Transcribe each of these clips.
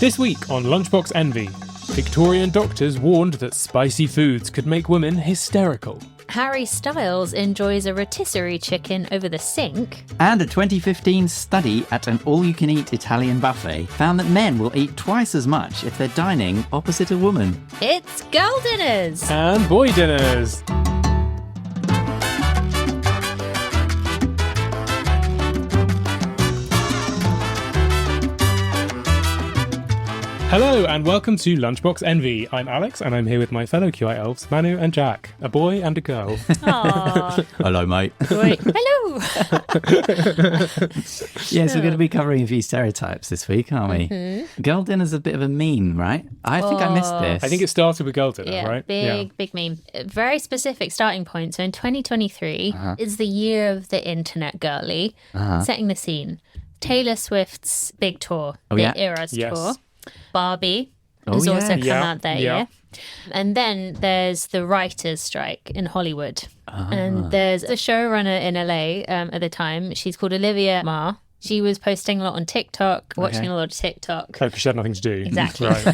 This week on Lunchbox Envy, Victorian doctors warned that spicy foods could make women hysterical. Harry Styles enjoys a rotisserie chicken over the sink. And a 2015 study at an all-you-can-eat Italian buffet found that men will eat twice as much if they're dining opposite a woman. It's girl dinners! And boy dinners. Hello and welcome to Lunchbox Envy. I'm Alex and I'm here with my fellow QI elves, Manu and Jack, a boy and a girl. Aww. Hello, mate. Hello! Yes, we're going to be covering a few stereotypes this week, aren't we? Mm-hmm. Girl dinner's a bit of a meme, right? I think I missed this. I think it started with girl dinner, right? Big meme. A very specific starting point. So in 2023 is the year of the internet girly. Setting the scene. Taylor Swift's big tour, Eras tour. Barbie has also come out that year. And then there's the writers' strike in Hollywood. And there's a showrunner in LA at the time. She's called Olivia Ma. She was posting a lot on TikTok, watching a lot of TikTok. Oh, because she had nothing to do. Exactly. Right.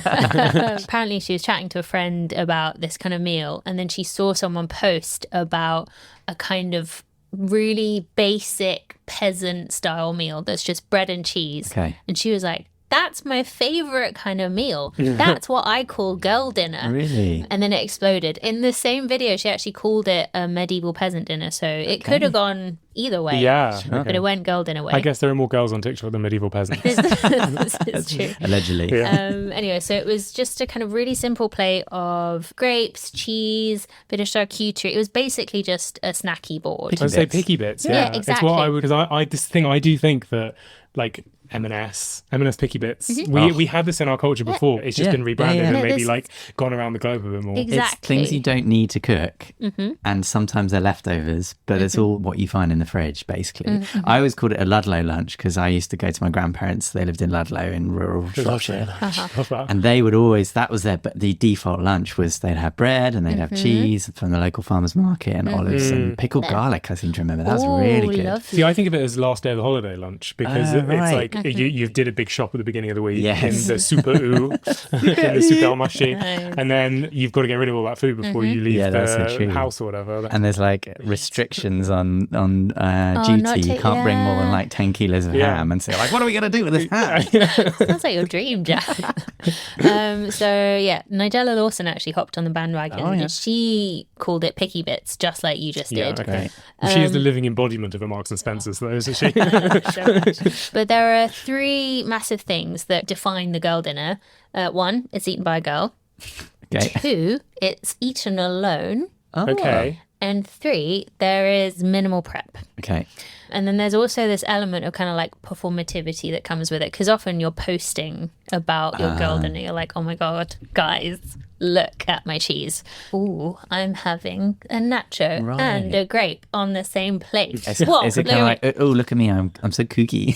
Apparently she was chatting to a friend about this kind of meal. And then she saw someone post about a kind of really basic peasant style meal that's just bread and cheese. Okay. And she was like, that's my favorite kind of meal. That's what I call girl dinner. Really? And then it exploded. In the same video, she actually called it a medieval peasant dinner. So it could have gone either way. Yeah. But it went girl dinner way. I guess there are more girls on TikTok than medieval peasants. This is true. Allegedly. Anyway, so it was just a kind of really simple plate of grapes, cheese, bit of charcuterie. It was basically just a snacky board. I'd say picky bits. Yeah, exactly. It's what I would, because I do think that, like, M&S Picky Bits. We had this in our culture before. It's just been rebranded and maybe like gone around the globe a bit more. Exactly. It's things you don't need to cook, and sometimes they're leftovers, but it's all what you find in the fridge, basically. I always called it a Ludlow lunch because I used to go to my grandparents. They lived in Ludlow in rural Shropshire. And they would always, that was but the default lunch was they'd have bread and they'd have cheese from the local farmer's market and olives and pickled garlic, I seem to remember. That was really good. Lovely. See, I think of it as last day of the holiday lunch because it's like you did a big shop at the beginning of the week in the super in the supermarché, and then you've got to get rid of all that food before you leave the house or whatever. And there's like restrictions on duty. You can't bring more than like 10 kilos of ham, and so like, what are we going to do with this ham? Sounds like your dream, Jack. Nigella Lawson actually hopped on the bandwagon and she called it Picky Bits, just like you just did. Okay. She is the living embodiment of a Marks and Spencer's, though, isn't she? So much. But there are three massive things that define the girl dinner. One, it's eaten by a girl. Okay. Two, it's eaten alone. Okay. And three, there is minimal prep. Okay. And then there's also this element of kind of like performativity that comes with it. Because often you're posting about your girl dinner. You're like, oh my God, guys, look at my cheese. Ooh, I'm having a nacho and a grape on the same plate. Is it kind of like, oh, look at me, I'm so kooky.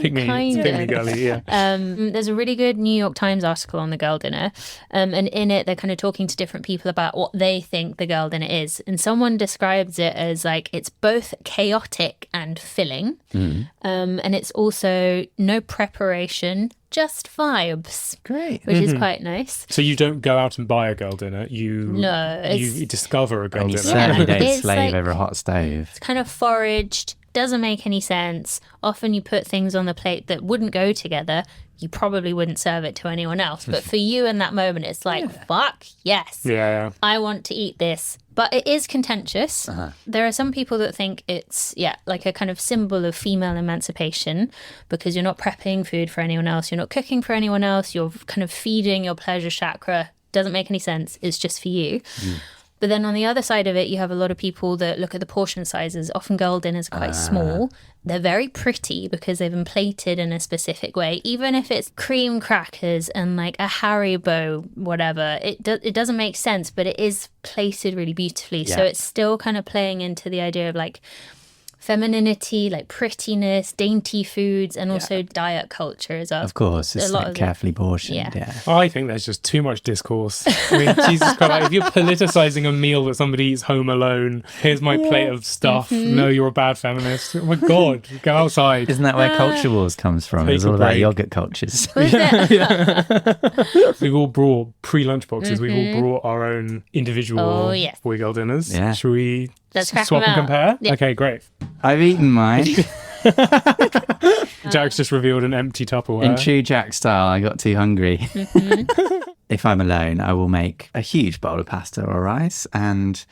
Pick me girly, There's a really good New York Times article on the girl dinner. And in it, they're kind of talking to different people about what they think the girl dinner is. And someone describes it as like, it's both chaotic and filling. And it's also no preparation, just vibes. Great. Which is quite nice. So you don't go out and buy a girl dinner. You discover a girl And you dinner. certainly don't It's slave like- over a hot stove. It's kind of foraged, doesn't make any sense. Often you put things on the plate that wouldn't go together. You probably wouldn't serve it to anyone else. But for you in that moment, it's like, fuck, yes. Yeah. I want to eat this. But it is contentious. There are some people that think it's, like a kind of symbol of female emancipation because you're not prepping food for anyone else. You're not cooking for anyone else. You're kind of feeding your pleasure chakra. Doesn't make any sense. It's just for you. But then on the other side of it, you have a lot of people that look at the portion sizes. Often girl dinners are quite small. They're very pretty because they've been plated in a specific way. Even if it's cream crackers and like a Haribo, whatever, it doesn't make sense, but it is plated really beautifully. So it's still kind of playing into the idea of like femininity, like prettiness, dainty foods, and also diet culture as well. Of course, it's like carefully portioned. Yeah. I think there's just too much discourse. I mean, Jesus Christ, like, if you're politicizing a meal that somebody eats home alone, here's my plate of stuff. No, you're a bad feminist. Oh my God, go outside. Isn't that where culture wars comes from? It's all about yogurt cultures. We've all brought pre-lunch boxes. We've all brought our own individual boy girl dinners. Yeah. Should we Let's swap and compare? Yeah. Okay, great. I've eaten mine. Jack's just revealed an empty Tupperware. In true Jack style, I got too hungry. If I'm alone, I will make a huge bowl of pasta or rice and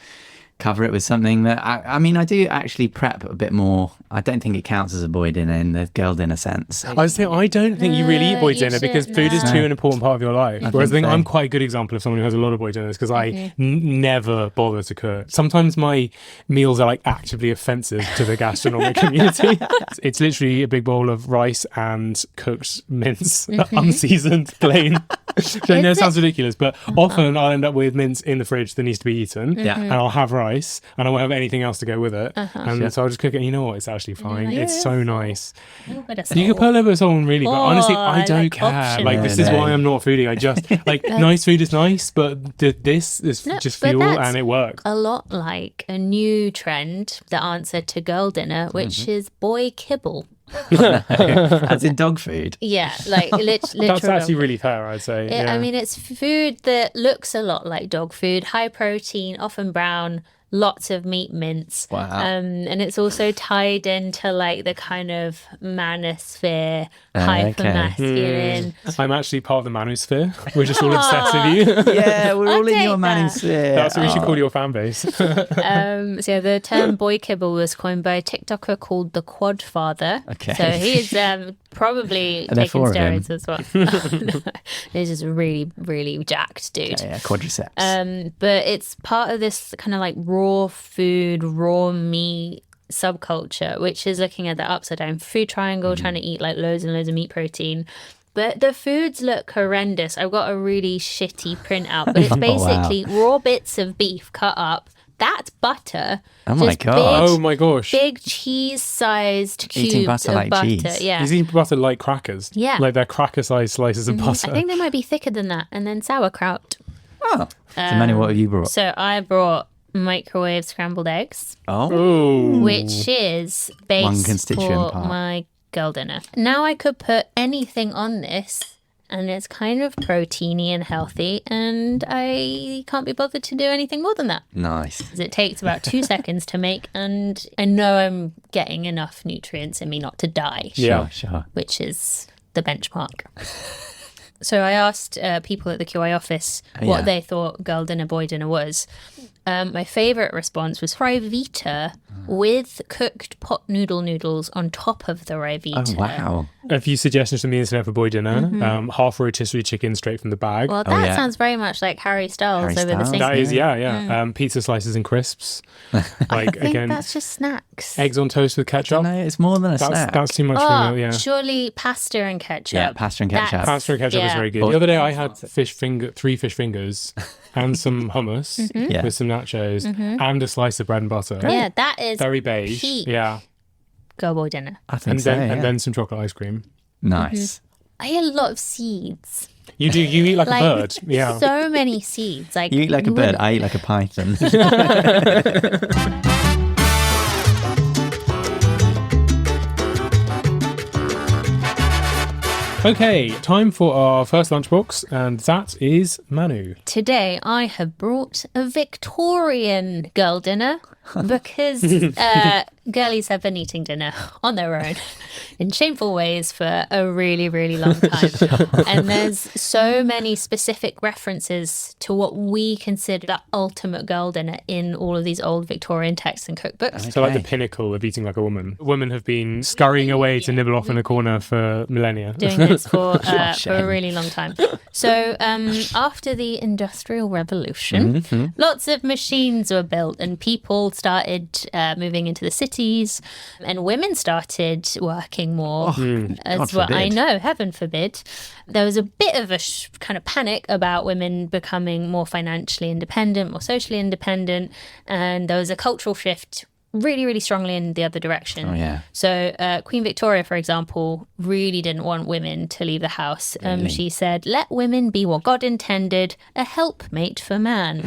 cover it with something that I mean, I do actually prep a bit more. I don't think it counts as a boy dinner in the girl dinner sense. I was saying, I don't think you really eat boy dinner because food is too an important part of your life. Whereas I think I'm quite a good example of someone who has a lot of boy dinners because I never bother to cook. Sometimes my meals are like actively offensive to the gastronomic community. It's literally a big bowl of rice and cooked mince, unseasoned, plain. Which I know sounds ridiculous, but often I'll end up with mince in the fridge that needs to be eaten, and I'll have rice, and I won't have anything else to go with it, and so I'll just cook it. And you know what? It's actually fine. It's so nice. You can put a little bit of salt on, really, but honestly, I don't care. Options. Like this is why I'm not a foodie. I just like nice food is nice, but this is just fuel, and it works. A lot like a new trend, the answer to girl dinner, which is boy kibble. As in dog food. Yeah, like literally. That's actually really fair, I'd say. I mean, it's food that looks a lot like dog food, high protein, often brown, lots of meat mince. Wow. And it's also tied into like the kind of manosphere, hyper-masculine. I'm actually part of the Manu-sphere. We're just all obsessed with you. Yeah, we're all in your Manu sphere. That's what we should call your fan base. So the term boy kibble was coined by a TikToker called the Quad Father. Okay. So he's probably taking steroids as well. He's just a really, really jacked dude. Yeah, quadriceps. But it's part of this kind of like raw food, raw meat subculture, which is looking at the upside down food triangle, trying to eat like loads and loads of meat protein. But the foods look horrendous. I've got a really shitty printout, but it's basically raw bits of beef cut up. That's butter. Oh my God. Oh my gosh. Big cheese-sized cubes Eating butter of like butter. cheese. Yeah. He's eating butter like crackers. Yeah. Like they're cracker-sized slices of butter. I think they might be thicker than that. And then sauerkraut. Oh. So Manu, what have you brought? So I brought microwave scrambled eggs, Oh. which is base One constituent for part. my girl dinner. Now I could put anything on this, and it's kind of proteiny and healthy, and I can't be bothered to do anything more than that. Nice. 'Cause it takes about 2 seconds to make, and I know I'm getting enough nutrients in me not to die, Yeah. Sure. which is the benchmark. So I asked people at the QI office what they thought girl dinner, boy dinner was. My favourite response was Rivita with cooked pot noodles on top of the Rivita. Oh, wow. A few suggestions from the internet for boy dinner. Half rotisserie chicken straight from the bag. Well, that sounds very much like Harry Styles over the sink. That is, yeah. Pizza slices and crisps. Like, I think again, that's just snacks. eggs on toast with ketchup. No, it's more than a snack. That's too much for me, yeah. Surely pasta and ketchup. Yeah, pasta and ketchup. Pasta and ketchup is very good. The other day I had three fish fingers and some hummus with some nachos and a slice of bread and butter. Yeah, that is very beige. peak Yeah. girl boy dinner. I think so, And then some chocolate ice cream. Nice. I eat a lot of seeds. You do. You eat like a bird. Yeah. So many seeds. Like You eat like a bird, I eat like a python. Okay, time for our first lunchbox, and that is Manu. Today I have brought a Victorian girl dinner because girlies have been eating dinner on their own in shameful ways for a really, really long time. And there's so many specific references to what we consider the ultimate girl dinner in all of these old Victorian texts and cookbooks. So like the pinnacle of eating like a woman. Women have been scurrying away to nibble off in a corner for millennia. Doing this for a really long time. So after the Industrial Revolution, lots of machines were built and people started moving into the cities and women started working more as well. I know, heaven forbid. There was a bit of a kind of panic about women becoming more financially independent, more socially independent, and there was a cultural shift really, really strongly in the other direction. Oh, yeah. So Queen Victoria, for example, really didn't want women to leave the house. Really? She said, let women be what God intended, a helpmate for man,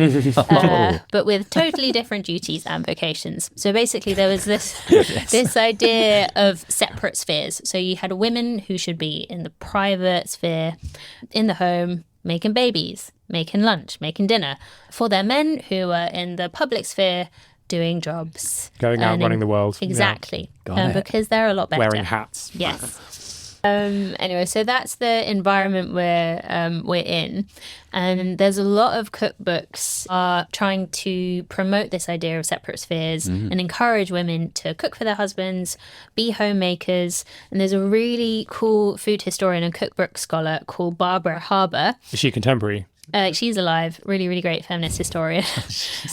but with totally different duties and vocations. So basically there was this idea of separate spheres. So you had women who should be in the private sphere, in the home, making babies, making lunch, making dinner. For their men who were in the public sphere, doing jobs. Going out, running the world. Exactly. Got it. Because they're a lot better. Wearing hats. Yes. Anyway, so that's the environment we're in. And there's a lot of cookbooks are trying to promote this idea of separate spheres and encourage women to cook for their husbands, be homemakers. And there's a really cool food historian and cookbook scholar called Barbara Harbour. Is she contemporary? She's alive, really, really great feminist historian.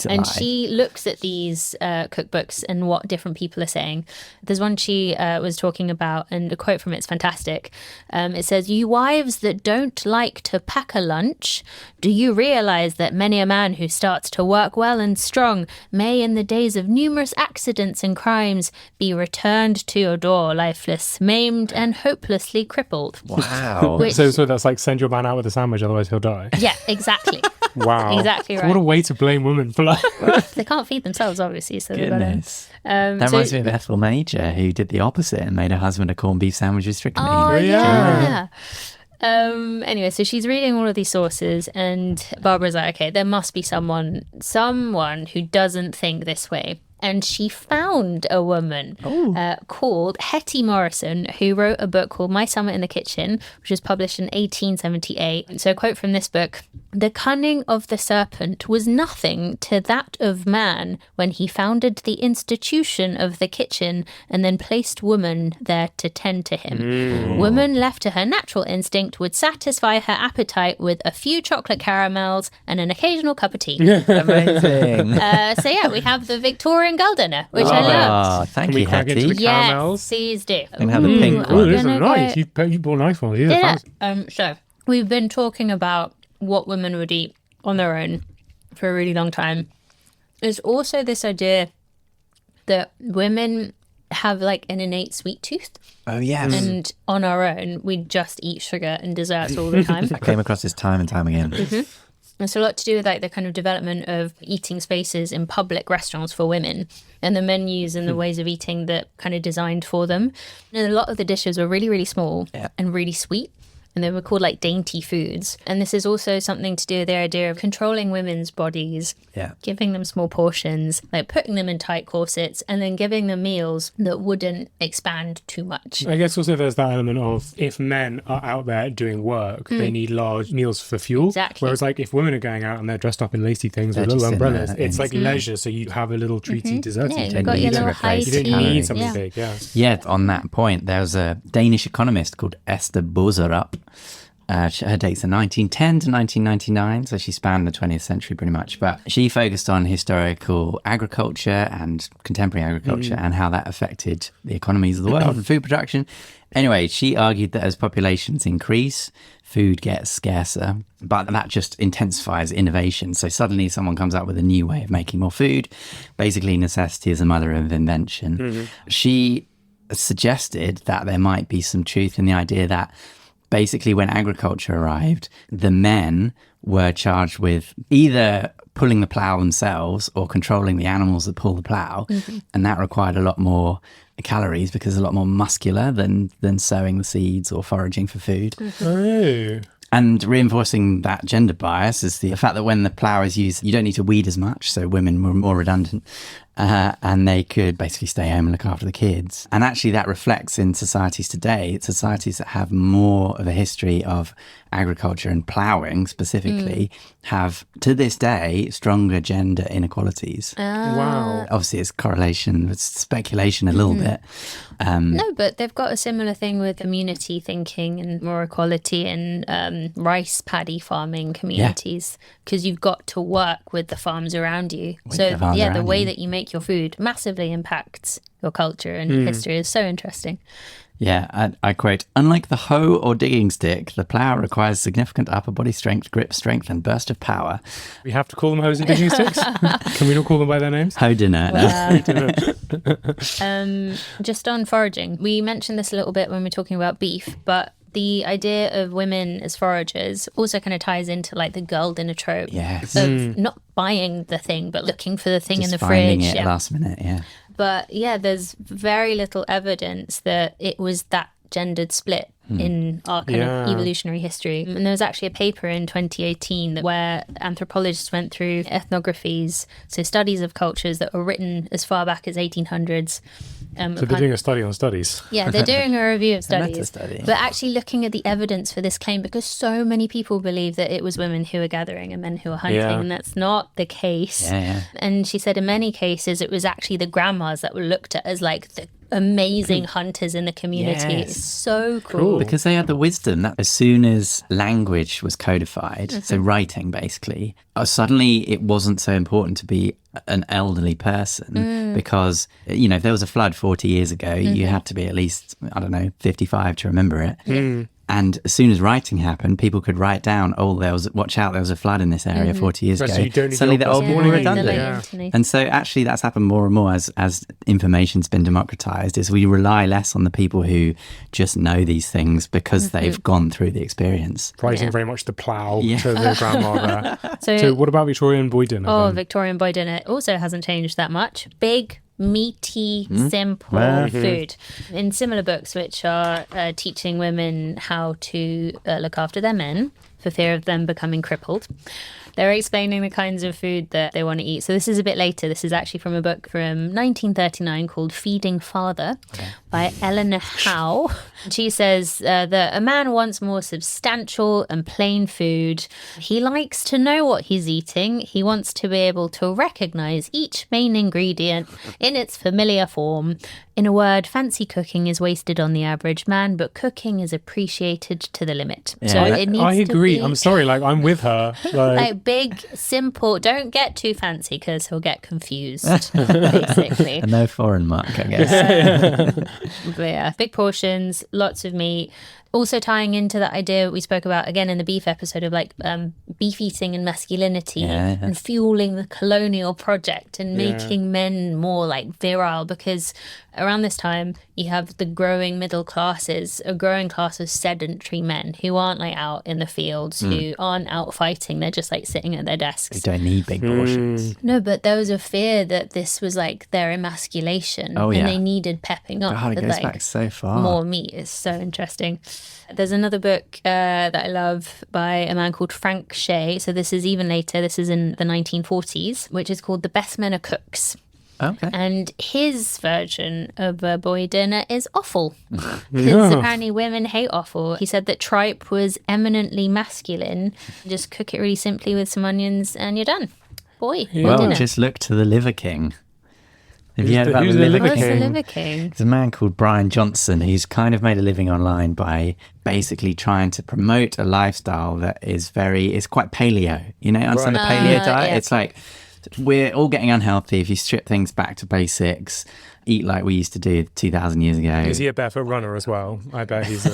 And she looks at these cookbooks and what different people are saying. There's one she was talking about, and a quote from it's fantastic. It says, "You wives that don't like to pack a lunch, do you realise that many a man who starts to work well and strong may in the days of numerous accidents and crimes be returned to your door lifeless, maimed and hopelessly crippled." Wow. So that's like send your man out with a sandwich, otherwise he'll die. Yeah, exactly. Wow. Exactly right. What a way to blame women for life. They can't feed themselves, obviously, so they've got to... Goodness. That reminds me of Ethel Major, who did the opposite and made her husband a corned beef sandwich with strychnine. Oh, yeah. Anyway, so she's reading all of these sources, and Barbara's like, okay, there must be someone who doesn't think this way. And she found a woman called Hetty Morrison, who wrote a book called My Summer in the Kitchen, which was published in 1878. So a quote from this book: "The cunning of the serpent was nothing to that of man when he founded the institution of the kitchen and then placed woman there to tend to him. Woman left to her natural instinct would satisfy her appetite with a few chocolate caramels and an occasional cup of tea." Amazing. So yeah, we have the Victorian girl dinner, which I loved. Oh, thank Can we you, crack into Hetty. the Yes, caramels? please do. And have the pink Oh, one. these are gonna nice. go- You bought nice ones. These are Yeah. fancy. So we've been talking about what women would eat on their own for a really long time. There's also this idea that women have like an innate sweet tooth, Oh, yes. and on our own we just eat sugar and desserts all the time. I came across this time and time again. It's a lot to do with like the kind of development of eating spaces in public restaurants for women and the menus and the ways of eating that kind of designed for them. And a lot of the dishes were really, really small and really sweet. And they were called like dainty foods. And this is also something to do with the idea of controlling women's bodies, giving them small portions, like putting them in tight corsets, and then giving them meals that wouldn't expand too much. I guess also there's that element of if men are out there doing work, they need large meals for fuel. Exactly. Whereas like if women are going out and they're dressed up in lacy things They're with little just in umbrellas, there, it's like leisure. So you have a little treaty dessert. Yeah, you you've don't got need your to little replace high You tea. don't need calories. something Yeah. big, yeah. Yeah, on that point, there was a Danish economist called Esther Boserup. Her dates are 1910 to 1999, so she spanned the 20th century pretty much. But she focused on historical agriculture and contemporary agriculture and how that affected the economies of the world and food production. Anyway, she argued that as populations increase, food gets scarcer, but that just intensifies innovation. So suddenly someone comes up with a new way of making more food. Basically, necessity is the mother of invention. She suggested that there might be some truth in the idea that basically when agriculture arrived, the men were charged with either pulling the plough themselves or controlling the animals that pull the plough. And that required a lot more calories because it's a lot more muscular than sowing the seeds or foraging for food. Oh. And reinforcing that gender bias is the fact that when the plough is used, you don't need to weed as much. So women were more redundant and they could basically stay home and look after the kids. And actually that reflects in societies today. It's societies that have more of a history of agriculture and ploughing specifically have, to this day, stronger gender inequalities. Wow. Obviously, it's correlation, it's speculation a little bit. No, but they've got a similar thing with community thinking and more equality in rice paddy farming communities, because you've got to work with the farms around you. The way that you make your food massively impacts your culture and history is so interesting. Yeah, I quote, "Unlike the hoe or digging stick, the plough requires significant upper body strength, grip strength, and burst of power." We have to call them hoes and digging sticks? Can we not call them by their names? Hoe dinner. Just on foraging, we mentioned this a little bit when we were talking about beef, but the idea of women as foragers also kind of ties into like the girl dinner trope of not buying the thing, but looking for the thing Just in the finding fridge. it last minute, But yeah, there's very little evidence that it was that gendered split in our kind of evolutionary history. And there was actually a paper in 2018 where anthropologists went through ethnographies, so studies of cultures that were written as far back as 1800s. So they're doing a study on studies. Yeah, they're doing a review of A meta studies. study. But actually looking at the evidence for this claim, because so many people believe that it was women who were gathering and men who were hunting, and that's not the case. And she said in many cases it was actually the grandmas that were looked at as like the amazing hunters in the community. Yes. It's so cool. Because they had the wisdom that as soon as language was codified, so writing basically, suddenly it wasn't so important to be an elderly person because, you know, if there was a flood 40 years ago, you had to be at least, 55 to remember it. And as soon as writing happened, people could write down, watch out, there was a flood in this area 40 years ago. So you don't need Suddenly they're all more redundant. Yeah. And so actually that's happened more and more as information's been democratized, is we rely less on the people who just know these things because they've gone through the experience. Prizing very much the plough to the grandmother. So So what about Victorian boy dinner? Oh, then? Victorian boy dinner also hasn't changed that much. Big, meaty, simple food. In similar books, which are teaching women how to look after their men for fear of them becoming crippled, they're explaining the kinds of food that they want to eat. So this is a bit later. This is actually from a book from 1939 called Feeding Father by Eleanor Howe. She says that a man wants more substantial and plain food. He likes to know what he's eating. He wants to be able to recognize each main ingredient in its familiar form. In a word, fancy cooking is wasted on the average man, but cooking is appreciated to the limit. Yeah. So it needs I agree. to be I'm sorry. Like, I'm with her. like big, simple. Don't get too fancy because he'll get confused, basically. And no foreign mark, I guess. But yeah, big portions, lots of meat. Also tying into that idea we spoke about again in the beef episode of like beef eating and masculinity and fueling the colonial project and making men more like virile, because around this time you have the growing middle classes, a growing class of sedentary men who aren't like out in the fields, who aren't out fighting, they're just like sitting at their desks. We don't need big portions. No, but there was a fear that this was like their emasculation and they needed pepping up. God, it with, goes like, back so far. more meat. Is so interesting. There's another book that I love by a man called Frank Shea. So this is even later. This is in the 1940s, which is called The Best Men Are Cooks. Okay. And his version of a boy dinner is offal. Because apparently women hate offal. He said that tripe was eminently masculine. Just cook it really simply with some onions and you're done. Boy, Well, dinner. just look to the Liver King. Have you heard about who's the the Liver Liver What's King? the Liver King? There's a man called Brian Johnson who's kind of made a living online by basically trying to promote a lifestyle that is quite paleo. You know, understand the paleo diet? Yeah. It's like we're all getting unhealthy if you strip things back to basics. Eat like we used to do 2,000 years ago. Is he a barefoot runner as well? I bet he's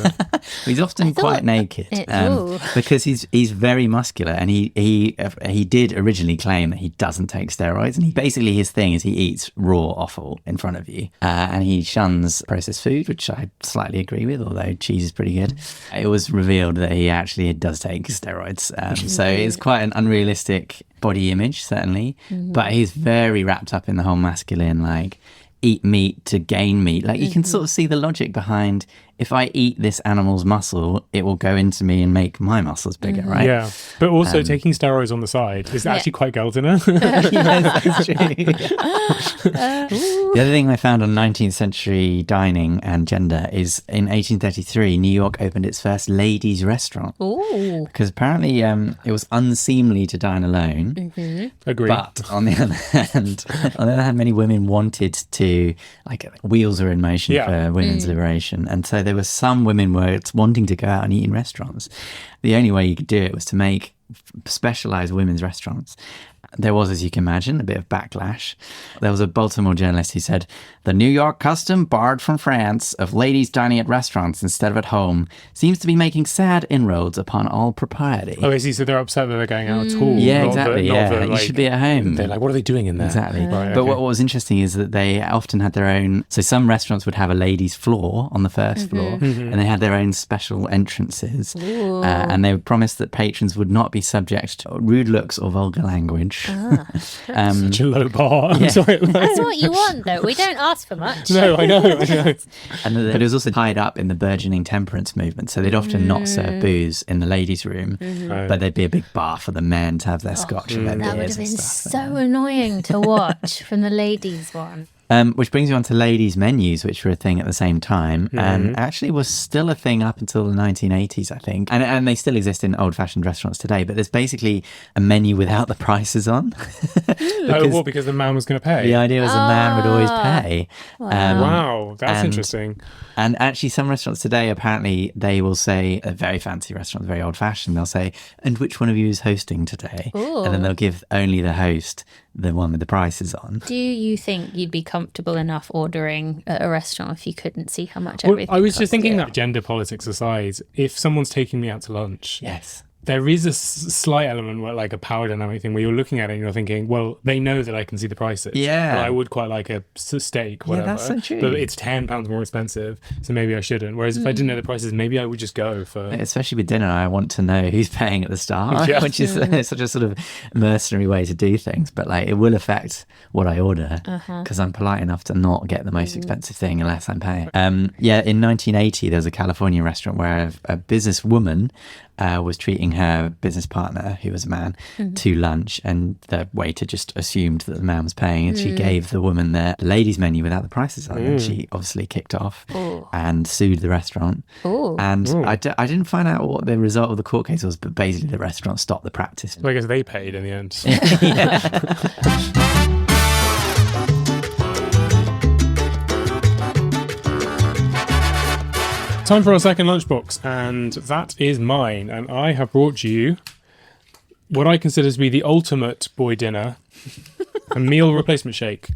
He's often quite naked ooh. because he's very muscular, and he did originally claim that he doesn't take steroids, and his thing is he eats raw offal in front of you, and he shuns processed food, which I slightly agree with, although cheese is pretty good. It was revealed that he actually does take steroids, so it's quite an unrealistic body image, certainly, but he's very wrapped up in the whole masculine, like, eat meat to gain meat. Like, you can sort of see the logic behind, if I eat this animal's muscle, it will go into me and make my muscles bigger, right? Yeah. But also taking steroids on the side is actually quite girl dinner. Yes, that's true. The other thing I found on 19th century dining and gender is in 1833, New York opened its first ladies' restaurant. Ooh. Because apparently it was unseemly to dine alone. Agree. But on the other hand, many women wanted to, like, wheels are in motion for women's liberation. And so there were some women were wanting to go out and eat in restaurants. The only way you could do it was to make specialised women's restaurants. There was, as you can imagine, a bit of backlash. There was a Baltimore journalist who said, the New York custom borrowed from France of ladies dining at restaurants instead of at home seems to be making sad inroads upon all propriety. Oh, I see. So they're upset that they're going out at all. Yeah, exactly. You should be at home. They're like, what are they doing in there? Exactly. Right, but what was interesting is that they often had their own... So some restaurants would have a ladies' floor on the first floor, and they had their own special entrances. And they would promise that patrons would not be subject to rude looks or vulgar language. Such a low bar. I'm sorry. That's what you want, though. We don't ask for much. No, I know. But it was also tied up in the burgeoning temperance movement. So they'd often not serve booze in the ladies' room, but there'd be a big bar for the men to have their scotch and their beers. That would have been and stuff. so annoying to watch from the ladies' one. Which brings you on to ladies' menus, which were a thing at the same time, and actually was still a thing up until the 1980s, I think. And they still exist in old-fashioned restaurants today, but there's basically a menu without the prices on. Because the man was going to pay? The idea was the man would always pay. Wow, that's interesting. And actually, some restaurants today, apparently, they will say, a very fancy restaurant, very old-fashioned, they'll say, and which one of you is hosting today? Ooh. And then they'll give only the host the one with the prices on. Do you think you'd be comfortable enough ordering at a restaurant if you couldn't see how much everything I was just costs thinking you? that gender politics aside, if someone's taking me out to lunch, Yes. there is a slight element where, like a power dynamic thing, where you're looking at it and you're thinking, well, they know that I can see the prices. Yeah. But I would quite like a steak, whatever. Yeah, that's so true. But it's £10 more expensive, so maybe I shouldn't. Whereas if I didn't know the prices, maybe I would just go for... Especially with dinner, I want to know who's paying at the start, Yeah. which is such a sort of mercenary way to do things. But like, it will affect what I order because I'm polite enough to not get the most expensive thing unless I'm paying. In 1980, there was a California restaurant where a businesswoman was treating her business partner, who was a man, to lunch, and the waiter just assumed that the man was paying, and she gave the woman the ladies' menu without the prices on, and she obviously kicked off and sued the restaurant. And I didn't find out what the result of the court case was, but basically the restaurant stopped the practice. Well, I guess they paid in the end. Time for our second lunchbox, and that is mine. And I have brought you what I consider to be the ultimate boy dinner, a meal replacement shake.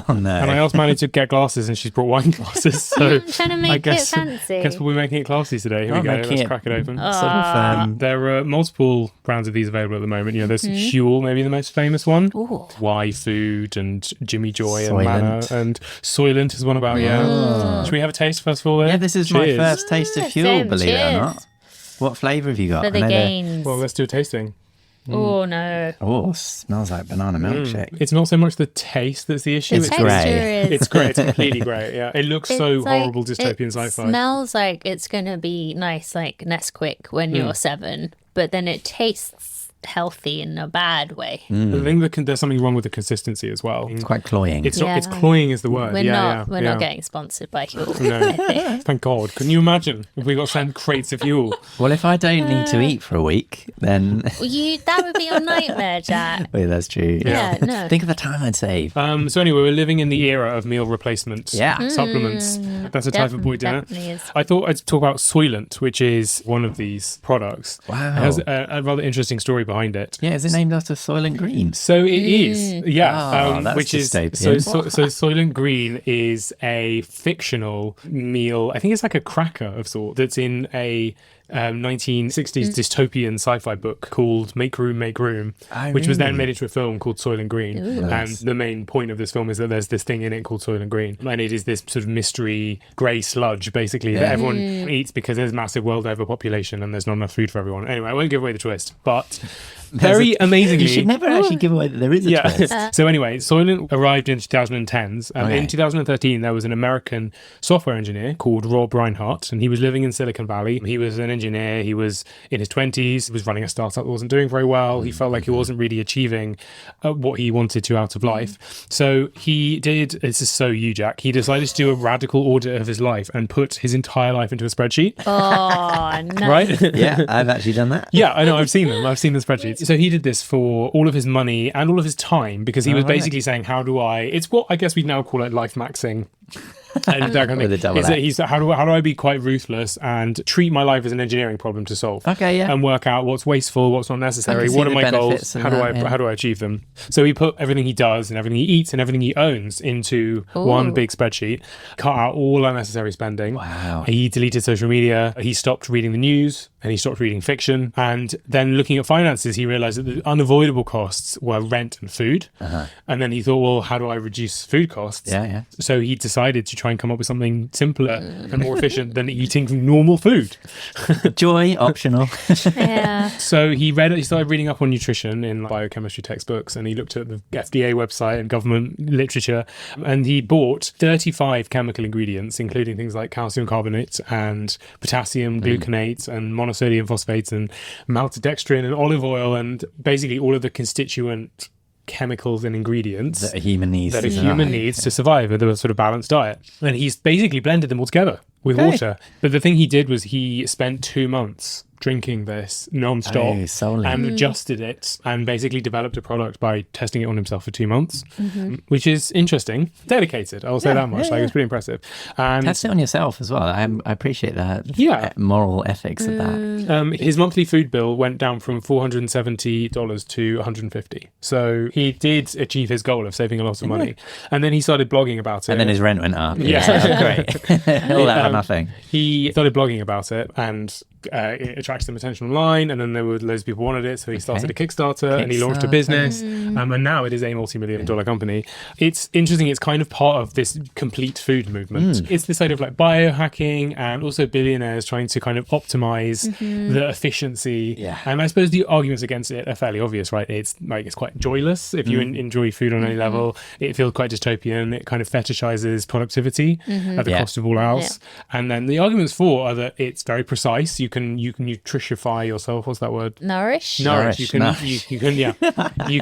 Oh no. And I asked Manu to get glasses, and she's brought wine glasses. So I'm trying to make it fancy. I guess we'll be making it classy today. Here we go. Let's crack it open. There are multiple brands of these available at the moment. You know, there's Huel, maybe the most famous one. Y Food and Jimmy Joy and Manu, and Soylent is one about, Should we have a taste first of all there? Yeah, this is my first taste of Huel, believe it or not. What flavour have you got? For the gains. Well, let's do a tasting. Oh, no. Oh, smells like banana milkshake. It's not so much the taste that's the issue. It's grey. It's grey. It's completely grey. Yeah, it looks so horrible dystopian sci-fi. It smells like it's going to be nice, like Nesquik when you're 7, but then it tastes healthy in a bad way. I think there's something wrong with the consistency as well. It's quite cloying. It's not. It's cloying is the word. We're not getting sponsored by Huel. No, thank God. Can you imagine if we got sent crates of Huel? Well, if I don't need to eat for a week, then that would be your nightmare, Jack. Wait, that's true. Yeah, no. Think of the time I'd save. So anyway, we're living in the era of meal replacements. Yeah. Supplements. That's a type of boy dinner. Definitely is. I thought I'd talk about Soylent, which is one of these products. Wow. It has a rather interesting story behind it. Yeah, is it named after Soylent Green? So it is, that's which is dystopian. so Soylent Green is a fictional meal. I think it's like a cracker of sort that's in a 1960s dystopian sci-fi book called Make Room, which was then made into a film called Soylent Green. And the main point of this film is that there's this thing in it called Soylent Green, and it is this sort of mystery grey sludge, basically, that everyone eats because there's massive world overpopulation and there's not enough food for everyone. Anyway, I won't give away the twist, but very amazingly... You should never actually give away that there is a twist. So anyway, Soylent arrived in 2010s. In 2013, there was an American software engineer called Rob Reinhardt, and he was living in Silicon Valley. He was an engineer. He was in his 20s. He was running a startup that wasn't doing very well. He felt like he wasn't really achieving what he wanted to out of life. So he did, this is so you, Jack, he decided to do a radical audit of his life and put his entire life into a spreadsheet. Oh, no. Right? Yeah, I've actually done that. Yeah, I know. I've seen them. I've seen the spreadsheets. So he did this for all of his money and all of his time, because he was basically saying, how do I... It's what I guess we'd now call it life maxing. And that kind of With a thing. double He's how do I be quite ruthless and treat my life as an engineering problem to solve? Okay, yeah. And work out what's wasteful, what's not necessary, what are my goals, how do I achieve them? So he put everything he does and everything he eats and everything he owns into one big spreadsheet, cut out all unnecessary spending. Wow. He deleted social media, he stopped reading the news, and he stopped reading fiction. And then looking at finances, he realized that the unavoidable costs were rent and food. And then he thought, well, how do I reduce food costs? Yeah. So he decided to try and come up with something simpler and more efficient than eating normal food. Joy, optional. Yeah. So he started reading up on nutrition in biochemistry textbooks, and he looked at the FDA website and government literature, and he bought 35 chemical ingredients, including things like calcium carbonate and potassium gluconate and monosodium phosphates and maltodextrin and olive oil, and basically all of the constituent chemicals and ingredients that a human needs to survive with a sort of balanced diet. And he's basically blended them all together with water. But the thing he did was he spent 2 months drinking this non-stop and adjusted it and basically developed a product by testing it on himself for 2 months, which is interesting. Dedicated, I'll say that much. It's pretty impressive. And test it on yourself as well. I appreciate that moral ethics of that. His monthly food bill went down from $470 to $150. So he did achieve his goal of saving a lot of money. And then he started blogging about it. And then his rent went up. Yeah. Great. All that or nothing. He started blogging about it, and it attracted some attention online, and then there were loads of people wanted it, so he started a Kickstarter and he launched a business, and now it is a multi-million-dollar company. It's interesting, it's kind of part of this complete food movement. It's this idea of like biohacking and also billionaires trying to kind of optimize the efficiency, and I suppose the arguments against it are fairly obvious, right? It's quite joyless. If you enjoy food on any level, it feels quite dystopian. It kind of fetishizes productivity at the cost of all else, and then the arguments for are that it's very precise. You can nutrify yourself. What's that word? Nourish. You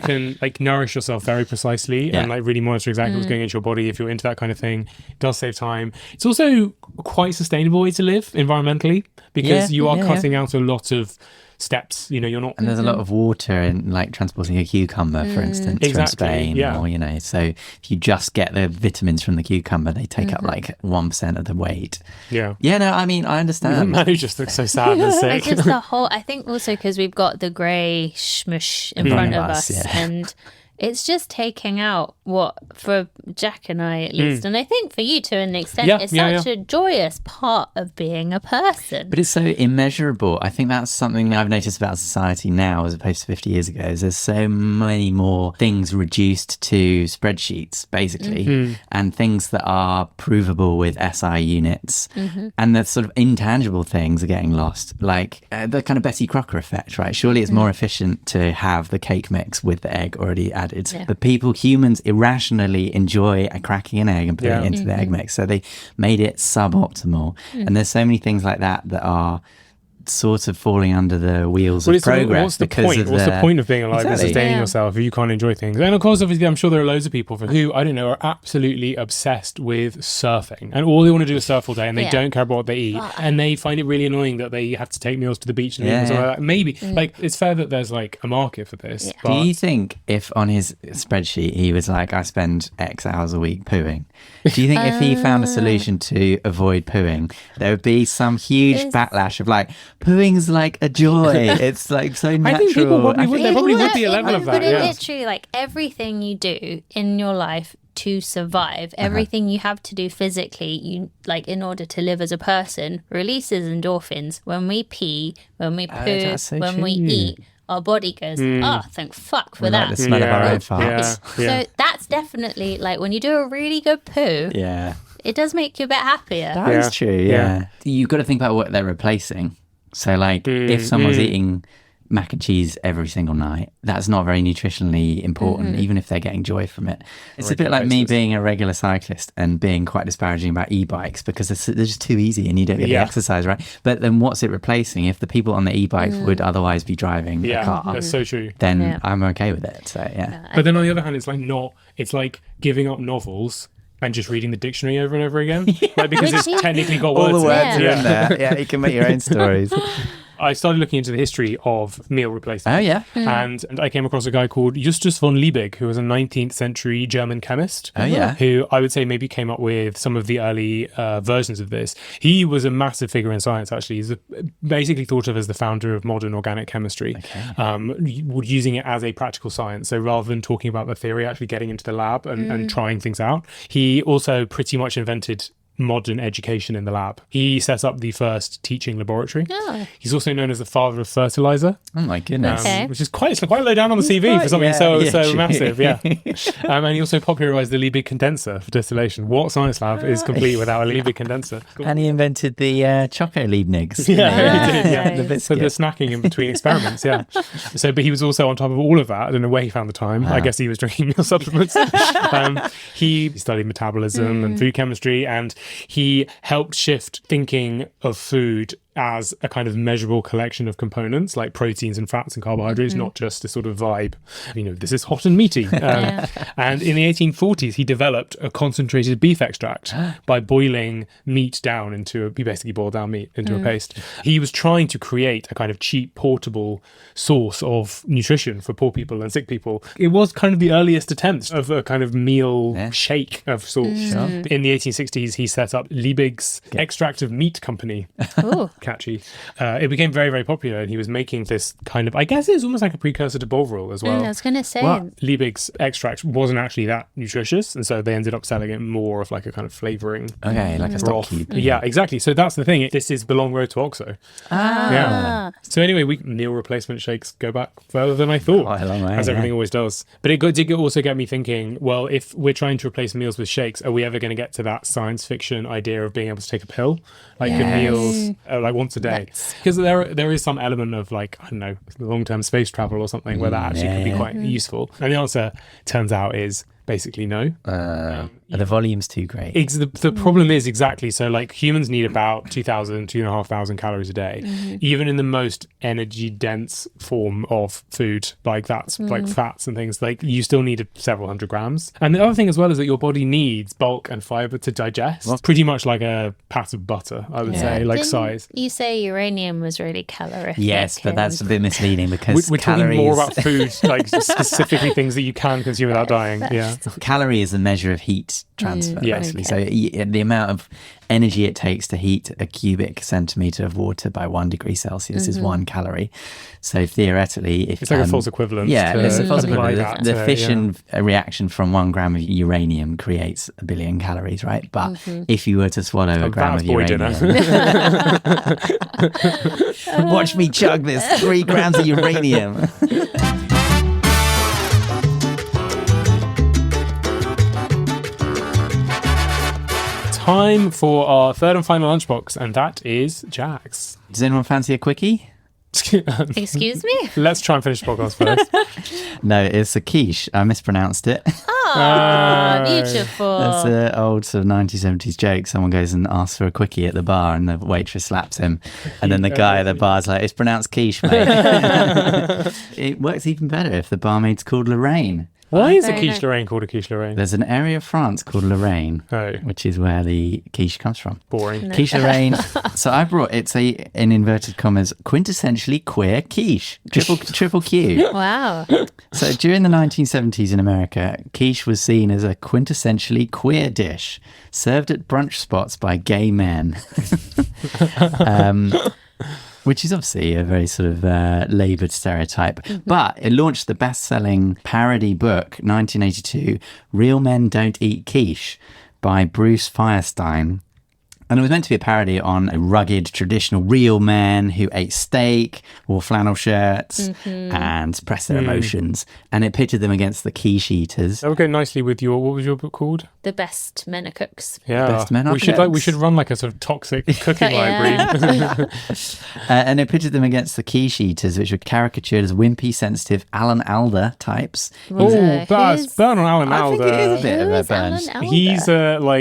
can like nourish yourself very precisely and like really monitor exactly what's going into your body if you're into that kind of thing. It does save time. It's also quite a sustainable way to live environmentally, because you are cutting out a lot of steps. You're not, and there's a lot of water in like transporting a cucumber, for instance, from Spain, or so if you just get the vitamins from the cucumber, they take up like 1% of the weight. I understand. Manu just looks so sad and sick. It's just the whole, I think also because we've got the grey smush in front of us, and it's just taking out what, for Jack and I at least, and I think for you to an extent, it's such a joyous part of being a person. But it's so immeasurable. I think that's something I've noticed about society now as opposed to 50 years ago, is there's so many more things reduced to spreadsheets, basically, and things that are provable with SI units, and the sort of intangible things are getting lost, like the kind of Betty Crocker effect, right? Surely it's more efficient to have the cake mix with the egg already added. But humans irrationally enjoy cracking an egg and putting it into the egg mix. So they made it suboptimal. And there's so many things like that are sort of falling under the wheels of progress. What's the point? What's the point of being alive and sustaining yourself if you can't enjoy things? And of course, obviously, I'm sure there are loads of people who, I don't know, are absolutely obsessed with surfing, and all they want to do is surf all day, and they don't care about what they eat, and they find it really annoying that they have to take meals to the beach and things like that. Maybe like it's fair that there's like a market for this. But do you think if on his spreadsheet he was like, I spend X hours a week pooing, do you think if he found a solution to avoid pooing, there would be some huge backlash of like, pooing's like a joy. It's like so natural. I think people probably would be a level of that. But literally, like everything you do in your life to survive, everything you have to do physically, you like in order to live as a person, releases endorphins. When we pee, when we poo, when we eat, our body goes, thank fuck for that. Like the smell of our own farts. So that's definitely like when you do a really good poo. It does make you a bit happier. That is true. You've got to think about what they're replacing. So like if someone's eating mac and cheese every single night, that's not very nutritionally important, even if they're getting joy from it. It's a bit like me being a regular cyclist and being quite disparaging about e-bikes because they're just too easy and you don't get the exercise, right? But then what's it replacing? If the people on the e-bike would otherwise be driving a car, that's so true. Then I'm okay with it. So But then on the other hand, it's like giving up novels and just reading the dictionary over and over again, like because it's technically got all words. The words are in there. You can make your own stories. I started looking into the history of meal replacement. Oh, yeah. And I came across a guy called Justus von Liebig, who was a 19th century German chemist. Oh, yeah. Who I would say maybe came up with some of the early versions of this. He was a massive figure in science, actually. He's basically thought of as the founder of modern organic chemistry, using it as a practical science. So rather than talking about the theory, actually getting into the lab and trying things out. He also pretty much invented modern education in the lab. He set up the first teaching laboratory. He's also known as the father of fertilizer. Oh my goodness. Which is quite low down on the CV for something so massive. And he also popularized the Liebig condenser for distillation. What science lab is complete without a Liebig condenser? And he invented the Choco Liebnigs. He did, The biscuit. for the snacking in between experiments, but he was also on top of all of that. I don't know where he found the time. I guess he was drinking meal supplements. He studied metabolism and food chemistry, and he helped shift thinking of food as a kind of measurable collection of components like proteins and fats and carbohydrates, not just a sort of vibe, this is hot and meaty. And in the 1840s, he developed a concentrated beef extract by boiling meat down he basically boiled down meat into a paste. He was trying to create a kind of cheap, portable source of nutrition for poor people and sick people. It was kind of the earliest attempt of a kind of meal shake of sorts. In the 1860s, he set up Liebig's Extract of Meat Company. Catchy. It became very, very popular, and he was making this kind of, I guess it's almost like a precursor to Bovril as well. I was going to say. Liebig's extract wasn't actually that nutritious, and so they ended up selling it more of like a kind of flavouring. Okay, like a stock cube. Yeah, exactly. So that's the thing. This is the long road to Oxo. Yeah. So anyway, meal replacement shakes go back further than I thought. Quite a long way, as everything always does. But it did also get me thinking, well, if we're trying to replace meals with shakes, are we ever going to get to that science fiction idea of being able to take a pill? Like good meals, like once a day? Because there is some element of like, I don't know, long-term space travel or something where that actually could be quite useful. And the answer, turns out, is basically no. The volume's too great. The problem is exactly so, like humans need about 2,500 calories a day, even in the most energy dense form of food, like that's like fats and things, like you still need several hundred grams. And the other thing as well is that your body needs bulk and fiber to digest, pretty much like a pat of butter, I would say, like size. You say uranium was really calorific. Yes, but that's a bit misleading because we're calories... talking more about food, like specifically things that you can consume without dying. Calorie is a measure of heat transfer, basically. So the amount of energy it takes to heat a cubic centimetre of water by 1 degree Celsius is 1 calorie. So theoretically, if it's like a false equivalent. It's a false equivalent. Like the fission reaction from 1 gram of uranium creates 1 billion calories, right? But if you were to swallow a gram of uranium, watch me chug this 3 grams of uranium. Time for our third and final lunchbox, and that is Jack's. Does anyone fancy a quickie? Excuse me? Let's try and finish the podcast first. No, it's a quiche. I mispronounced it. Oh, beautiful. That's an old sort of 1970s joke. Someone goes and asks for a quickie at the bar and the waitress slaps him. And then the guy at the bar's like, it's pronounced quiche, mate. It works even better if the barmaid's called Lorraine. Why is a quiche Lorraine called a quiche Lorraine? There's an area of France called Lorraine, which is where the quiche comes from. Boring. No. Quiche Lorraine. So I brought, it's in inverted commas, quintessentially queer quiche. Triple Q. Wow. So during the 1970s in America, quiche was seen as a quintessentially queer dish served at brunch spots by gay men. Which is obviously a very sort of laboured stereotype. But it launched the best-selling parody book, 1982, Real Men Don't Eat Quiche, by Bruce Firestein. And it was meant to be a parody on a rugged, traditional real men who ate steak, wore flannel shirts, and suppressed their emotions. And it pitted them against the quiche eaters. That would go nicely with what was your book called? The Best Men Are Cooks. Yeah, Best Men Are we should run like a sort of toxic cooking library. And it pitted them against the quiche eaters, which were caricatured as wimpy, sensitive Alan Alda types. Oh, burn on Alan Alda. I think it is a bit of a burn. He's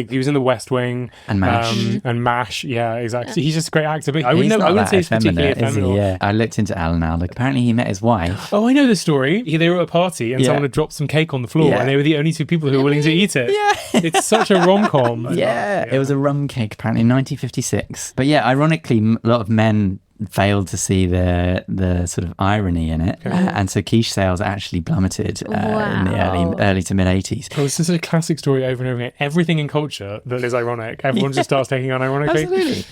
he was in The West Wing and MASH. And MASH, yeah, exactly. He's just a great actor, but I wouldn't say he's particularly ephemeral. Yeah, I looked into Alan Alda. Apparently, he met his wife. Oh, I know this story. They were at a party and someone had dropped some cake on the floor, and they were the only 2 people who were willing to eat it. Yeah, it's such a rom-com. Yeah, it was a rum cake apparently in 1956. But yeah, ironically, a lot of men failed to see the sort of irony in it. And so quiche sales actually plummeted in the early to mid 80s. Oh, this is a classic story over and over again. Everything in culture that is ironic, everyone just starts taking on ironically. Absolutely.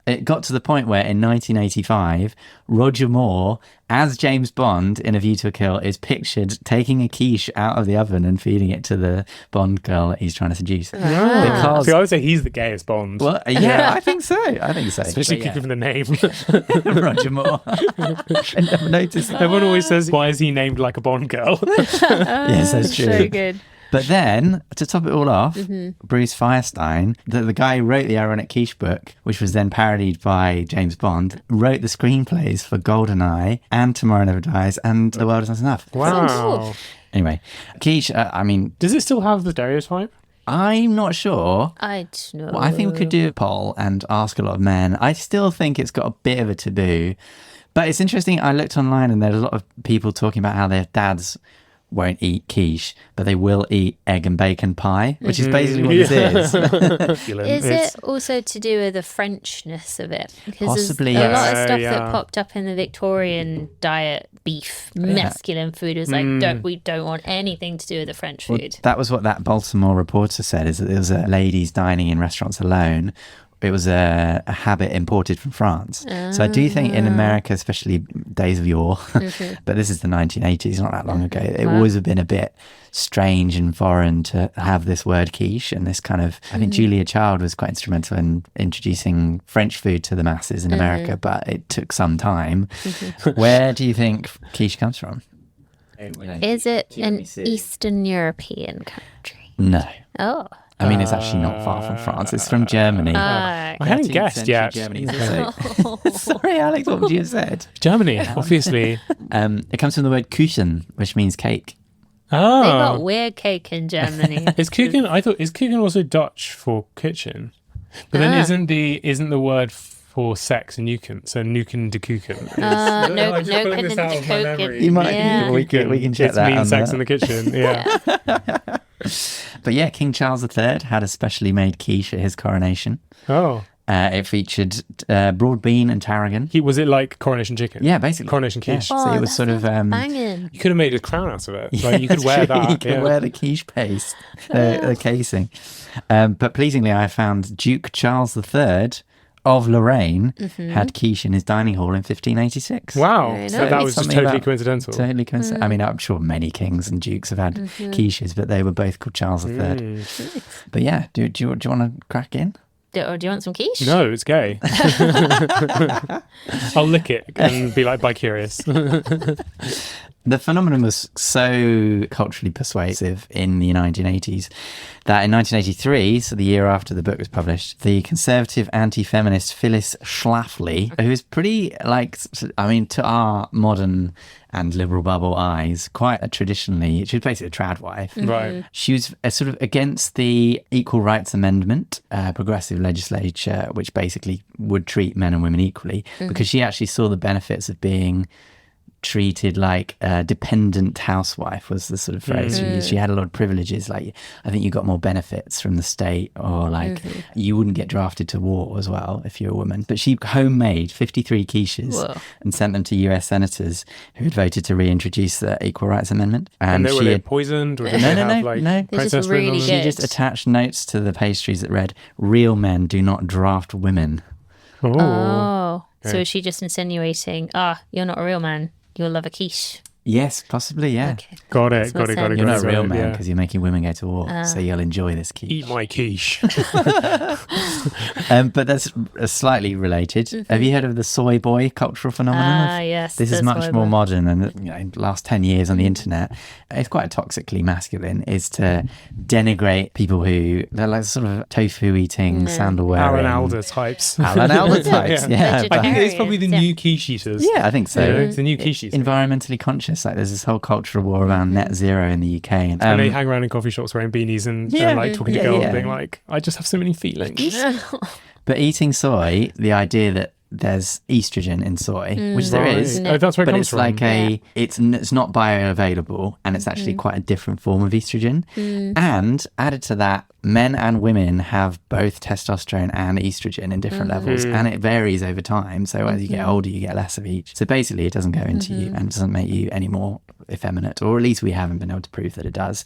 It got to the point where in 1985, Roger Moore, as James Bond in A View to a Kill, is pictured taking a quiche out of the oven and feeding it to the Bond girl that he's trying to seduce. Because I would say he's the gayest Bond. Well, yeah, I think so. Especially given the name. Roger Moore. I never noticed that. Everyone always says, why is he named like a Bond girl? Yes, that's true. So good. But then, to top it all off, Bruce Firestein, the guy who wrote the ironic quiche book, which was then parodied by James Bond, wrote the screenplays for GoldenEye and Tomorrow Never Dies and The World Is Not Enough. Wow. Anyway, quiche, does it still have the stereotype? I'm not sure. I don't know. Well, I think we could do a poll and ask a lot of men. I still think it's got a bit of a taboo. But it's interesting, I looked online and there's a lot of people talking about how their dads won't eat quiche, but they will eat egg and bacon pie, which is basically what this is. Is it also to do with the Frenchness of it? Because possibly, there's a lot of stuff that popped up in the Victorian diet, beef, masculine food. It was like, we don't want anything to do with the French food. Well, that was what that Baltimore reporter said, is that there was ladies dining in restaurants alone. It was a habit imported from France. So I do think in America, especially days of yore, but this is the 1980s, not that long ago, it would have been a bit strange and foreign to have this word quiche and this kind of... I think Julia Child was quite instrumental in introducing French food to the masses in America, but it took some time. Where do you think quiche comes from? Is it an Eastern European country? No. Oh. I mean, it's actually not far from France. It's from Germany. I hadn't guessed yet. Germany. Sorry, Alex, what would you have said? Germany, obviously. It comes from the word Kuchen, which means cake. Oh. They got weird cake in Germany. Is Kuchen also Dutch for kitchen? But then isn't the word for sex and nuken? So nuken de kuchen. No, I'm just pulling this out of my memory. You might. We can check that. It means sex in the kitchen. Yeah. But yeah, King Charles III had a specially made quiche at his coronation. Oh. It featured broad bean and tarragon. Was it like coronation chicken? Yeah, basically. Coronation quiche. Yeah. So it was sort of... banging. You could have made a crown out of it. Like, you could wear that. You could wear the quiche paste, the casing. But pleasingly, I found Duke Charles III of Lorraine had quiche in his dining hall in 1586. Wow. Nice. So that was just totally coincidental. Totally coincidental. I mean, I'm sure many kings and dukes have had quiches, but they were both called Charles III. But yeah, do you want to crack in? Do you want some quiche? No, it's gay. I'll lick it and be like bi-curious. The phenomenon was so culturally persuasive in the 1980s that in 1983, so the year after the book was published, the conservative anti-feminist Phyllis Schlafly, who's pretty to our modern and liberal bubble eyes, quite traditionally, she was basically a trad wife. Right. She was sort of against the Equal Rights Amendment, progressive legislature, which basically would treat men and women equally, because she actually saw the benefits of being treated like a dependent housewife was the sort of phrase she used. She had a lot of privileges, like I think you got more benefits from the state, or like you wouldn't get drafted to war as well if you're a woman. But she homemade 53 quiches and sent them to US senators who had voted to reintroduce the Equal Rights Amendment. And were they poisoned? Or did no. Just really She just attached notes to the pastries that read, "Real men do not draft women." Oh. So is she just insinuating, you're not a real man, you'll love a quiche? Yes, possibly, yeah. Okay. Got it. You're not a real man because you're making women go to war, so you'll enjoy this quiche. Eat my quiche. But that's slightly related. Have you heard of the soy boy cultural phenomenon? Yes. This is much more modern, and in the last 10 years on the internet, it's quite toxically masculine, is to denigrate people who, they're like sort of tofu eating, sandal wearing. Alan Alda types. Alan Alda types, yeah. I think it's probably the new quiche eaters. Yeah, I think so. It's the new quiche eaters. Environmentally conscious. Like there's this whole cultural war around net zero in the UK. And they hang around in coffee shops wearing beanies and like talking to girls being like, I just have so many feelings. But eating soy, the idea that there's estrogen in soy, which there is. Oh, that's where it but comes it's from. like it's not bioavailable, and it's actually quite a different form of estrogen. And added to that, men and women have both testosterone and estrogen in different levels, and it varies over time. So as you get older, you get less of each. So basically, it doesn't go into you and doesn't make you any more effeminate, or at least we haven't been able to prove that it does.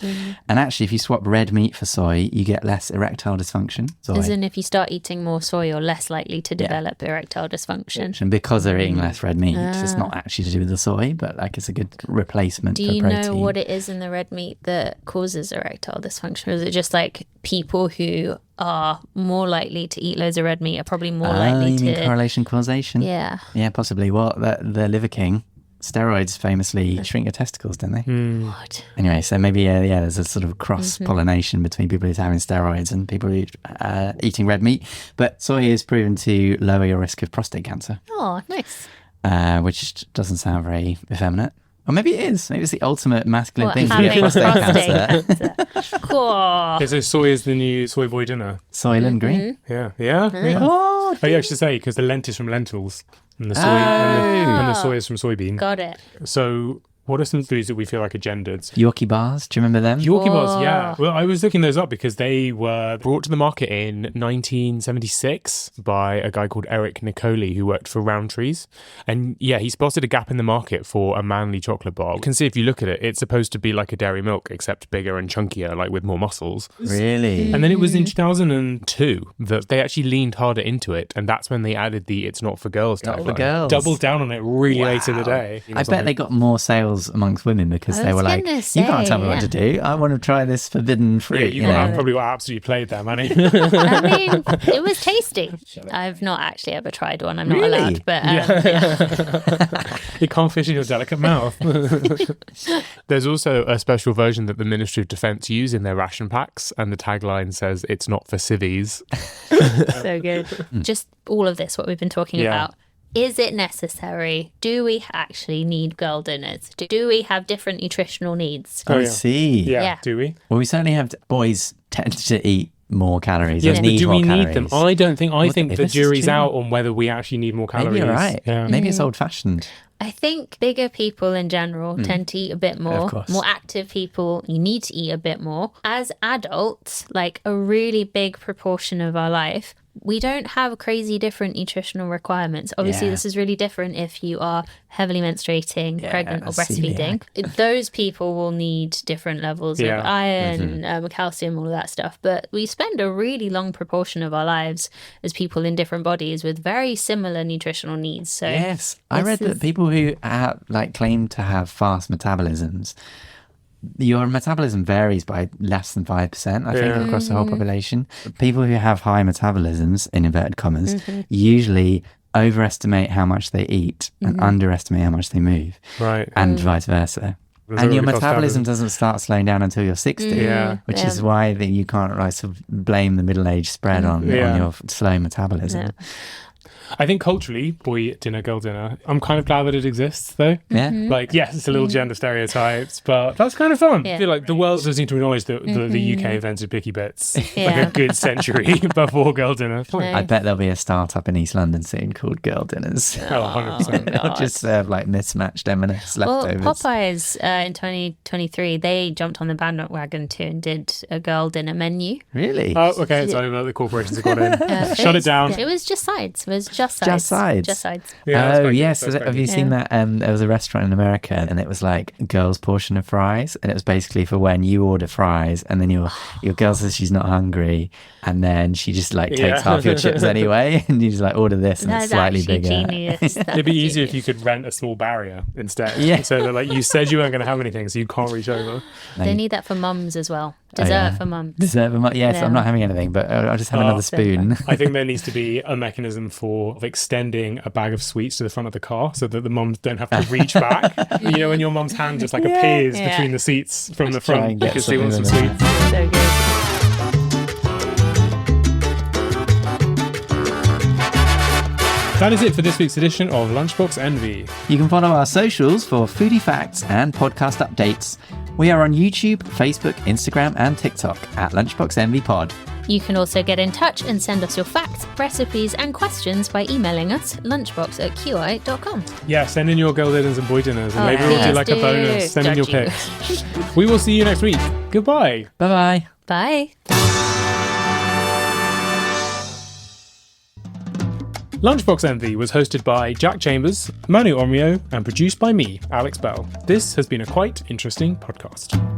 And actually, if you swap red meat for soy, you get less erectile dysfunction. As in, if you start eating more soy, you're less likely to develop erectile dysfunction. And because they're eating less red meat, it's not actually to do with the soy, but like it's a good replacement for protein. Do you know what it is in the red meat that causes erectile dysfunction? Or is it just like people who are more likely to eat loads of red meat are probably more likely you to... mean correlation causation? Yeah. Yeah, possibly. Well, the Liver King, steroids famously shrink your testicles, don't they? What? Anyway, so maybe, there's a sort of cross-pollination between people who's having steroids and people who are eating red meat. But soy is proven to lower your risk of prostate cancer. Oh, nice. Which doesn't sound very effeminate. Or maybe it is. Maybe it's the ultimate masculine thing to having get prostate cancer. Cool. So soy is the new soy boy dinner. Soylent Green? Yeah. Oh, Oh, yeah, I should say, because the lent is from lentils, and the soy and the soy is from soybean. Got it. So what are some foods that we feel like are gendered? Yorkie bars, do you remember them? Yorkie bars, yeah. Well, I was looking those up because they were brought to the market in 1976 by a guy called Eric Nicoli, who worked for Rowntree's. And yeah, he spotted a gap in the market for a manly chocolate bar. You can see if you look at it, it's supposed to be like a dairy milk, except bigger and chunkier, like with more muscles. Really? And then it was in 2002 that they actually leaned harder into it. And that's when they added the "It's not for girls" tagline. for girls. Doubled down on it really late in the day. I bet they got more sales amongst women because they were like, you can't tell me what to do. I want to try this forbidden fruit. Yeah, you probably got absolutely played there, Manu. I mean, it was tasty. I've not actually ever tried one. I'm not allowed, but It can't fit in your delicate mouth. There's also a special version that the Ministry of Defence use in their ration packs, and the tagline says, "It's not for civvies." So good. Just all of this, what we've been talking about. Is it necessary? Do we actually need girl dinners? Do we have different nutritional needs? I see. Yeah, do we? Well, we certainly have boys tend to eat more calories. Yes, but do we need calories. them? I don't think. I think the jury's out on whether we actually need more calories. Maybe you're right. Yeah. Maybe it's old-fashioned. I think bigger people in general tend to eat a bit more. Of course. More active people, you need to eat a bit more. As adults, like a really big proportion of our life, we don't have crazy different nutritional requirements. Obviously, this is really different if you are heavily menstruating, pregnant or breastfeeding. Those people will need different levels of iron, calcium, all of that stuff. But we spend a really long proportion of our lives as people in different bodies with very similar nutritional needs. So yes, I read that people who claim to have fast metabolisms, your metabolism varies by less than 5%, I think, across the whole population. People who have high metabolisms, in inverted commas, usually overestimate how much they eat and underestimate how much they move. Right. And vice versa. And your metabolism doesn't start slowing down until you're 60, which is why you can't sort of blame the middle-age spread on your slow metabolism. Yeah. I think culturally, boy dinner, girl dinner, I'm kind of glad that it exists, though. Yeah. Like, yes, it's a little gender stereotypes, but that's kind of fun. Yeah. I feel like the world does need to acknowledge that the UK invented picky bits like a good century before girl dinner. I bet there'll be a startup in East London soon called Girl Dinners. Oh, 100%. They'll just serve like mismatched M&S leftovers. Well, Popeyes in 2023, they jumped on the bandwagon too and did a girl dinner menu. Really? Oh, okay, it's over. The corporations have got in. Shut it down. It was just sides. It was just sides. Just sides? Just sides. Yeah, oh, yes. Have you seen that? There was a restaurant in America and it was like a girl's portion of fries. And it was basically for when you order fries and then your girl says she's not hungry. And then she just takes half your chips anyway. And you just order this and it's slightly bigger. Genius. It'd be easier if you could rent a small barrier instead. Yeah. So that you said you weren't going to have anything, so you can't reach over. They need that for mums as well. Dessert for mums. Dessert for mums. Yes, I'm not having anything, but I'll just have another spoon. I think there needs to be a mechanism for extending a bag of sweets to the front of the car so that the mums don't have to reach back. You know, when your mum's hand just appears between the seats from the front because she wants some sweets. So good. That is it for this week's edition of Lunchbox Envy. You can follow our socials for foodie facts and podcast updates. We are on YouTube, Facebook, Instagram and TikTok at Lunchbox Envy Pod. You can also get in touch and send us your facts, recipes and questions by emailing us lunchbox@qi.com. Yeah, send in your girl dinners and boy dinners, and maybe we'll do like a bonus. Send in your pics. We will see you next week. Goodbye. Bye-bye. Bye. Lunchbox Envy was hosted by Jack Chambers, Manu Omrio, and produced by me, Alex Bell. This has been a quite interesting podcast.